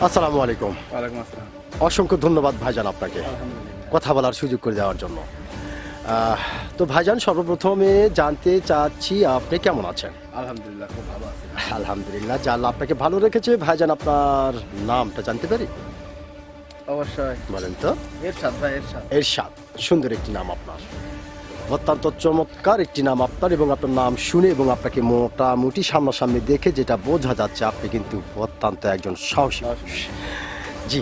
আসসালামু আলাইকুম। ওয়ালাইকুম আসসালাম। অসংখ্য ধন্যবাদ ভাইজান আপনাকে আলহামদুলিল্লাহ। কথা বলার সুযোগ করে দেওয়ার জন্য। তো ভাইজান, সর্বপ্রথমে জানতে চাচ্ছি আপনি কেমন আছেন? আলহামদুলিল্লাহ, খুব ভালো আছি। আলহামদুলিল্লাহ, যা আল্লাহ আপনাকে ভালো রেখেছে। ভাইজান, আপনার নামটা জানতে পারি? অবশ্যই। বলেন তো। এরশাদ ভাই, এরশাদ। এরশাদ, সুন্দর একটি নাম আপনার, অত্যন্ত চমৎকার একটি নাম আপনার। এবং আপনার নাম শুনে এবং আপনাকে মোটামুটি সামনাসামনি দেখে যেটা বোঝা যাচ্ছে, আপনি কিন্তু অত্যন্ত একজন সাহসী মানুষ। জি।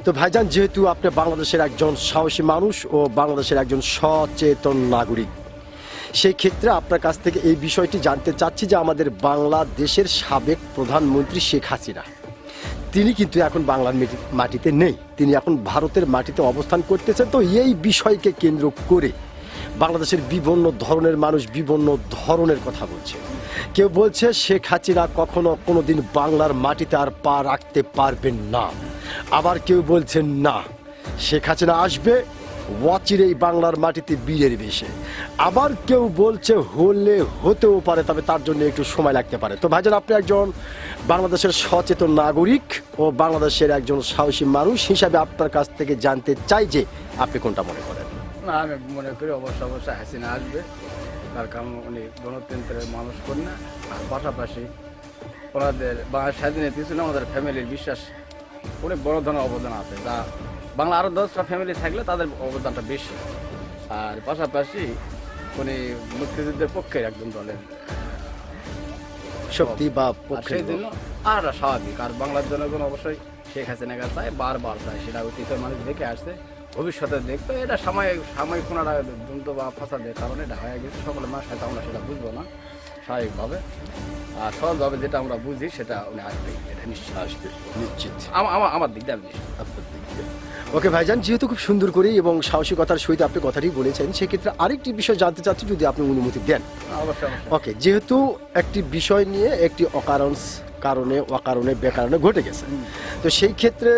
তো ভাইজান, যেহেতু আপনি বাংলাদেশের একজন সাহসী মানুষ ও বাংলাদেশের একজন সচেতন নাগরিক, সেই ক্ষেত্রে আপনার কাছ থেকে এই বিষয়টি জানতে চাচ্ছি যে আমাদের বাংলাদেশের সাবেক প্রধানমন্ত্রী শেখ হাসিনা, তিনি কিন্তু এখন বাংলার মাটিতে নেই, তিনি এখন ভারতের মাটিতে অবস্থান করতেছেন। তো এই বিষয়কে কেন্দ্র করে বাংলাদেশের বিভিন্ন ধরনের মানুষ বিভিন্ন ধরনের কথা বলছে। কেউ বলছে শেখ হাসিনা কখনো কোনো দিন বাংলার মাটিতে আর পা রাখতে পারবেন না, আবার কেউ বলছেন না, শেখ হাসিনা আসবে অচিরেই বাংলার মাটিতে বীরের বেশে। আবার কেউ বলছে হলে হতেও পারে, তবে তার জন্য একটু সময় লাগতে পারে। তো ভাইজান, আপনি একজন বাংলাদেশের সচেতন নাগরিক ও বাংলাদেশের একজন সাহসী মানুষ হিসাবে আপনার কাছ থেকে জানতে চাই যে আপনি কোনটা মনে করেন? না, আমি মনে করি অবশ্যই হাসিনা আসবে। তার কারণ উনি গণতন্ত্রের মানুষ করেন না, আর পাশাপাশি ওনাদের বাংলা স্বাধীনের পিছনে আমাদের ফ্যামিলির বিশ্বাস অনেক বড় ধরনের অবদান আছে, যা বাংলা আরও 10টা ফ্যামিলি থাকলে তাদের অবদানটা বেশি। আর পাশাপাশি উনি মুক্তিযুদ্ধের পক্ষের একজন দলের শক্তি বা আর পক্ষে। সেই জন্য আর স্বাভাবিক। আর বাংলার জনগণ অবশ্যই শেখ হাসিনাকে চায়, বারবার চায়, সেটা অতীতের মানুষ দেখে আসছে, ভবিষ্যতে দেখবে। এটা সাময়িক কোনো দ্বন্দ্ব বা ফাসাদের কারণে এটা হয়ে গেছে। সকলের মানুষ হয়তো আমরা সেটা বুঝবো না স্বাভাবিকভাবে, আর সহজভাবে যেটা আমরা বুঝি সেটা উনি আসবেই, এটা নিশ্চিত আসবে, নিশ্চিত। আমার দিক দিয়ে আমি নিশ্চিত। আপনার দিক দিয়ে। ওকে ভাইজান, যেহেতু খুব সুন্দর করে এবং সাহসিকতার সহিত আপনি কথাটি বলেছেন, সেক্ষেত্রে আরেকটি বিষয় জানতে চাচ্ছি, যদি আপনি অনুমতি দেন। অবশ্যই। ওকে, যেহেতু একটি বিষয় নিয়ে একটি অকারণে বেকারণে ঘটে গেছে, তো সেই ক্ষেত্রে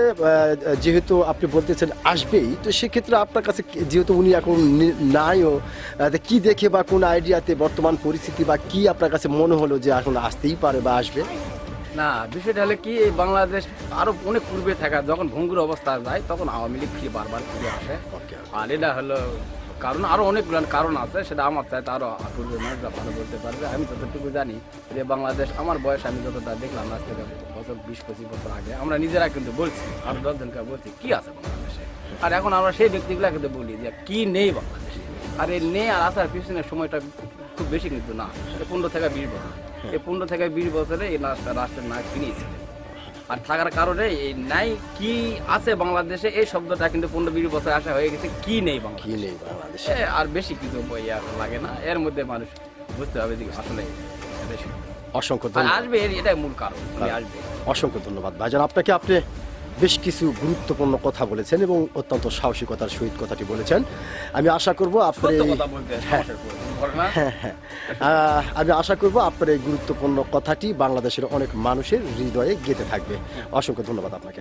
যেহেতু আপনি বলতেছেন আসবেই, তো সেক্ষেত্রে আপনার কাছে যেহেতু উনি এখন নাইও, কি দেখে বা কোন আইডিয়াতে বর্তমান পরিস্থিতি বা কি আপনার কাছে মনে হলো যে এখন আসতেই পারে বা আসবে? না, বিষয়টা হলে কি, এই বাংলাদেশ আরো অনেক পূর্বে থাকা, যখন ভঙ্গুর অবস্থা যায় তখন আওয়ামী লীগ বারবার ফিরে আসে। আর এটা হলো কারণ, আরো অনেকগুলো কারণ আছে, সেটা আমার চাইতে আরো পূর্বে মানুষরা ভালো বলতে পারবে। আমি যতটুকু জানি যে বাংলাদেশ, আমার বয়স আমি যতটা দেখলাম আজ থেকে বছর 20-25 বছর আগে, আমরা নিজেরা কিন্তু বলছি, আরো 10 জনকে বলছি কি আছে বাংলাদেশে। আর এখন আমরা সেই ব্যক্তিগুলো কিন্তু বলি যে কি নেই বাংলাদেশে। আর এই নেই আর আসার পিছনের সময়টা খুব বেশি কিন্তু না, 15 থেকে 20 বছর। এই 15 থেকে 20 বছরে এই রাষ্ট্রের নায়ক তিনিই ছিলেন। আর থাকার কারণে এই নাই কি আছে বাংলাদেশে, এই শব্দটা কিন্তু 15-20 বছর আসা হয়ে গেছে কি নেই কি বাংলাদেশে। নেই বাংলাদেশে? আর বেশি কিছু বই আর লাগে না, এর মধ্যে মানুষ বুঝতে হবে যে আসলে বেশি অসংখ্য আর ধন্যবাদ। আসবে, এটাই মূল কারণ, আসবে। অসংখ্য ধন্যবাদ ভাইজান আপনাকে। আপনি বেশ কিছু গুরুত্বপূর্ণ কথা বলেছেন এবং অত্যন্ত সাহসিকতার সহিত কথাটি বলেছেন। আমি আশা করব আপনার সত্য কথা বলতে সমস্যা পড়ে না। আমি আশা করব আপনার এই গুরুত্বপূর্ণ কথাটি বাংলাদেশের অনেক মানুষের হৃদয়ে গেঁথে থাকবে। অসংখ্য ধন্যবাদ আপনাকে।